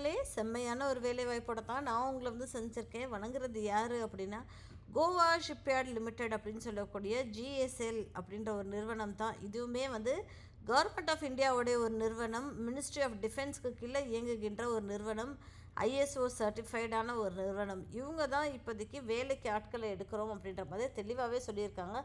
மக்களே, செம்மையான ஒரு வேலைவாய்ப்போட தான் நான் உங்களை வந்து செஞ்சுருக்கேன். வணங்குறது யார் அப்படின்னா, கோவா ஷிப்யார்ட் லிமிடெட் அப்படின்னு சொல்லக்கூடிய ஜிஎஸ்எல் அப்படின்ற ஒரு நிறுவனம் தான். இதுவுமே வந்து கவர்மெண்ட் ஆஃப் இந்தியாவுடைய ஒரு நிறுவனம், மினிஸ்ட்ரி ஆஃப் டிஃபென்ஸ்க்கு கீழே இயங்குகின்ற ஒரு நிறுவனம், ஐஎஸ்ஓ சர்டிஃபைடான ஒரு நிறுவனம். இவங்க தான் இப்போதைக்கு வேலைக்கு ஆட்களை எடுக்கிறோம் அப்படின்ற மாதிரி தெளிவாகவே சொல்லியிருக்காங்க.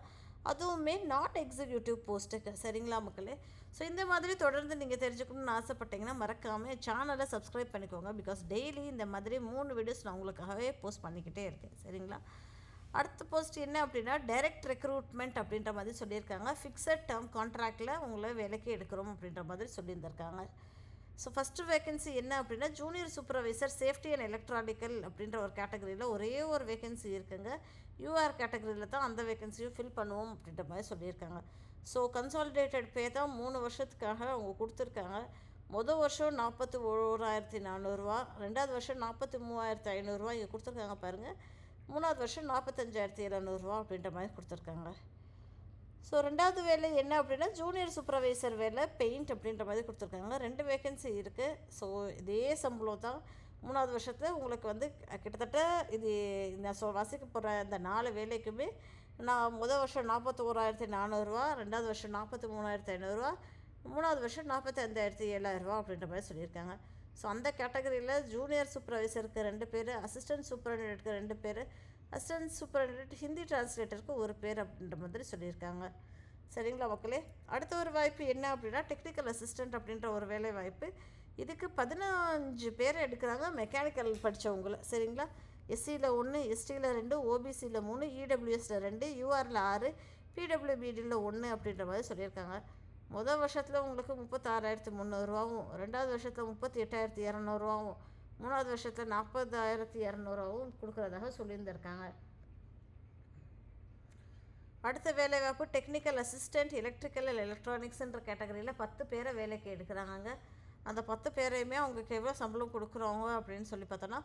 அதுவுமே நாட் எக்ஸிக்யூட்டிவ் போஸ்ட்டுக்கு. சரிங்களா மக்களே? ஸோ இந்த மாதிரி தொடர்ந்து நீங்கள் தெரிஞ்சுக்கணும்னு ஆசைப்பட்டீங்கன்னா மறக்காமல் சேனலை சப்ஸ்கிரைப் பண்ணிக்கோங்க. பிகாஸ் டெய்லி இந்த மாதிரி 3 வீடியோஸ் நான் உங்களுக்காகவே போஸ்ட் பண்ணிக்கிட்டே இருக்கேன். சரிங்களா? அடுத்த போஸ்ட் என்ன அப்படின்னா, டைரக்ட் ரெக்ரூட்மெண்ட் அப்படின்ற மாதிரி சொல்லியிருக்காங்க. ஃபிக்ஸட் டேர்ம் கான்ட்ராக்டில் உங்களை வேலைக்கு எடுக்கிறோம் அப்படின்ற மாதிரி சொல்லியிருந்திருக்காங்க. ஸோ ஃபஸ்ட்டு வேக்கன்சி என்ன அப்படின்னா, junior supervisor safety and electronical அப்படின்ற ஒரு கேட்டகரியில் ஒரே ஒரு வேக்கன்சி இருக்குங்க. யூஆர் கேட்டகரியில் தான் அந்த வேக்கன்சியும் ஃபில் பண்ணுவோம் அப்படின்ற மாதிரி சொல்லியிருக்காங்க. ஸோ கன்சாலிடேட்டட் பே தான் 3 வருஷத்துக்காக அவங்க கொடுத்துருக்காங்க. மொதல் வருஷம் 41,400 2வது வருஷம் 43,500 இங்கே கொடுத்துருக்காங்க பாருங்கள். 3வது வருஷம் 45,700 அப்படின்ற மாதிரி கொடுத்துருக்காங்க. ஸோ 2வது வேலை என்ன அப்படின்னா, ஜூனியர் சூப்பர்வைசர் வேலை பெயிண்ட் அப்படின்ற மாதிரி கொடுத்துருக்காங்க. 2 வேக்கன்சி இருக்குது. ஸோ இதே சம்பளம் தான் 3வது வருஷத்தில் உங்களுக்கு வந்து கிட்டத்தட்ட இது நான் வாசிக்க போகிற இந்த 4 வேலைக்குமே நான் முதல் வருஷம் 41,400, 2வது வருஷம் 43,500, 3வது வருஷம் 45,700 அப்படின்ற மாதிரி சொல்லியிருக்காங்க. ஸோ அந்த கேட்டகரியில் ஜூனியர் சூப்பர்வைசருக்கு 2 பேர், அசிஸ்டன்ட் சூப்பர்டென்டென்ட்க்கு 2 பேர், அசிஸ்டன்ட் சூப்பர்டென்டென்ட் ஹிந்தி டிரான்ஸ்லேட்டருக்கு 1 பேர் அப்படின்ற மாதிரி சொல்லியிருக்காங்க. சரிங்களா மக்களே? அடுத்த ஒரு வாய்ப்பு என்ன அப்படின்னா, டெக்னிக்கல் அசிஸ்டண்ட் அப்படின்ற ஒரு வேலை வாய்ப்பு. இதுக்கு 15 பேர் எடுக்கிறாங்க, மெக்கானிக்கல் படித்தவங்கள. சரிங்களா? எஸ்சியில் 1, எஸ்டியில் 2, ஓபிசியில் 3, இடபிள்யூஎஸில் 2, யூஆரில் 6, பிடபிள்யூபிடியில் 1 அப்படின்ற மாதிரி சொல்லியிருக்காங்க. முதல் வருஷத்தில் உங்களுக்கு 36,300 2வது வருஷத்தில் 38,200 3வது வருஷத்தில் 40,200 கொடுக்குறதாக சொல்லியிருந்திருக்காங்க. அடுத்த வேலைவாய்ப்பு டெக்னிக்கல் அசிஸ்டண்ட் எலக்ட்ரிக்கல் எலக்ட்ரானிக்ஸ்ன்ற கேட்டகரியில் 10 பேரை வேலைக்கு எடுக்கிறாங்க. அந்த 10 பேரையுமே அவங்களுக்கு எவ்வளோ சம்பளம் கொடுக்குறவங்க அப்படின்னு சொல்லி பார்த்தோன்னா,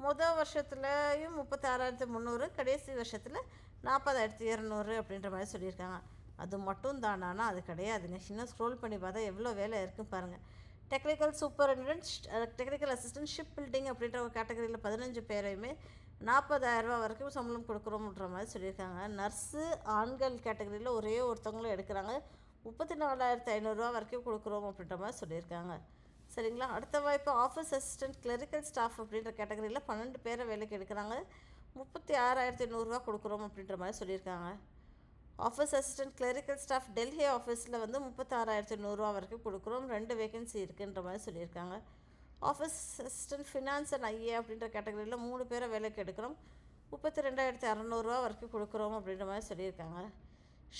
முதல் வருஷத்துலையும் 36,300, கடைசி வருஷத்தில் 40,200 அப்படின்ற மாதிரி சொல்லியிருக்காங்க. அது மட்டும் தானா? அது கிடையாதுங்க. இன்னும் ஸ்க்ரோல் பண்ணி பார்த்தா எவ்வளோ வேலை இருக்குன்னு பாருங்கள். Technical superintendent, technical assistant ship building அப்படின்ற ஒரு கேட்டகரியில் 15 பேரையுமே 40,000 வரைக்கும் சம்பளம் கொடுக்குறோம்ன்ற மாதிரி சொல்லியிருக்காங்க. நர்ஸு ஆண்கள் கேட்டகரியில் ஒரே ஒருத்தவங்களும் எடுக்கிறாங்க, 34,500 வரைக்கும் கொடுக்குறோம் அப்படின்ற மாதிரி சொல்லியிருக்காங்க. சரிங்களா? அடுத்த வாய்ப்பு ஆஃபீஸ் அசிஸ்டன்ட் கிளரிக்கல் ஸ்டாஃப் அப்படின்ற கேட்டகரியில் 12 பேரை வேலைக்கு எடுக்கிறாங்க, 36,100 கொடுக்குறோம் அப்படின்ற மாதிரி சொல்லியிருக்காங்க. Office assistant clerical staff Delhi ஆஃபீஸில் வந்து 36,100 வரைக்கும் கொடுக்குறோம், 2 வேகன்சி இருக்குன்ற மாதிரி சொல்லியிருக்காங்க. Office assistant finance and IA அப்படின்ற கேட்டகரியில் 3 பேரை வேலைக்கு எடுக்கிறோம், 32,600 வரைக்கும் கொடுக்குறோம் அப்படின்ற மாதிரி சொல்லியிருக்காங்க.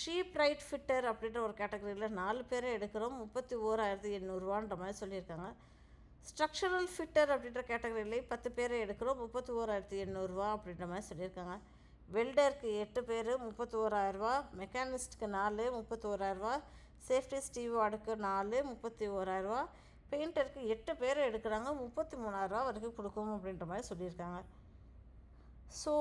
ஷீப் ரைட் ஃபிட்டர் அப்படின்ற ஒரு கேட்டகரியில் 4 பேரை எடுக்கிறோம், 31,800 மாதிரி சொல்லியிருக்காங்க. ஸ்ட்ரக்சரல் ஃபிட்டர் அப்படின்ற கேட்டகரியில் 10 பேரை எடுக்கிறோம், 31,800 அப்படின்ற மாதிரி சொல்லியிருக்காங்க. வெல்டருக்கு 8 பேர், 31,000, மெக்கானிஸ்ட்டுக்கு 4, 31,000, சேஃப்டி ஸ்டீவார்டுக்கு 4, 31,000, பெயிண்டருக்கு 8 பேர் எடுக்கிறாங்க, 33,000 வரைக்கும் கொடுக்கும் அப்படின்ற மாதிரி சொல்லியிருக்காங்க. ஸோ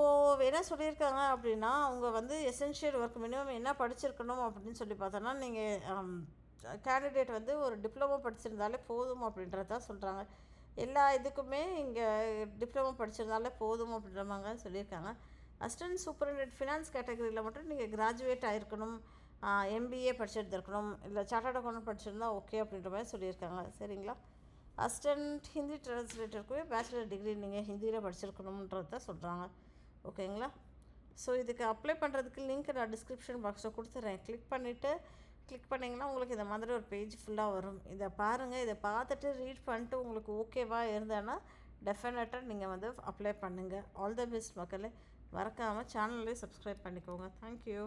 என்ன சொல்லியிருக்காங்க அப்படின்னா, அவங்க வந்து எசென்ஷியல் ஒர்க் மினிமம் என்ன படிச்சிருக்கணும் அப்படின்னு சொல்லி பார்த்தோன்னா, நீங்கள் கேண்டிடேட் வந்து ஒரு டிப்ளமோ படிச்சிருந்தாலே போதும் அப்படின்றதான் சொல்கிறாங்க. எல்லா இதுக்குமே இங்கே டிப்ளமோ படிச்சிருந்தாலே போதும் அப்படின்ற மாதிரி சொல்லியிருக்காங்க. அசிஸ்டன்ட் சூப்பரிண்டென்ட் ஃபினான்ஸ் கேட்டகரியில் மட்டும் நீங்கள் கிராஜுவேட் ஆகிருக்கணும், எம்பிஏ படிச்சிருந்துருக்கணும், இல்லை சார்ட்டர்ட் அக்கௌண்ட் படிச்சிருந்தா ஓகே அப்படின்ற மாதிரி சொல்லியிருக்காங்க. சரிங்களா? அசிஸ்டன்ட் ஹிந்தி டிரான்ஸ்லேட்டருக்குமே பேச்சுலர் டிகிரி நீங்கள் ஹிந்தியில் படிச்சிருக்கணுன்றது தான் சொல்கிறாங்க. ஓகேங்களா? ஸோ இதுக்கு அப்ளை பண்ணுறதுக்கு லிங்க் நான் டிஸ்கிரிப்ஷன் பாக்ஸில் கொடுத்துட்றேன். கிளிக் பண்ணிங்கன்னா உங்களுக்கு இந்த மாதிரி ஒரு பேஜ் ஃபுல்லாக வரும். இதை பாருங்கள். இதை பார்த்துட்டு ரீட் பண்ணிட்டு உங்களுக்கு ஓகேவா இருந்தேன்னா டெஃபினட்டாக நீங்கள் வந்து அப்ளை பண்ணுங்கள். ஆல் த பெஸ்ட் மக்களே. மறக்காமல் சேனல்லையும் சப்ஸ்கிரைப் பண்ணிக்கோங்க. தேங்க்யூ.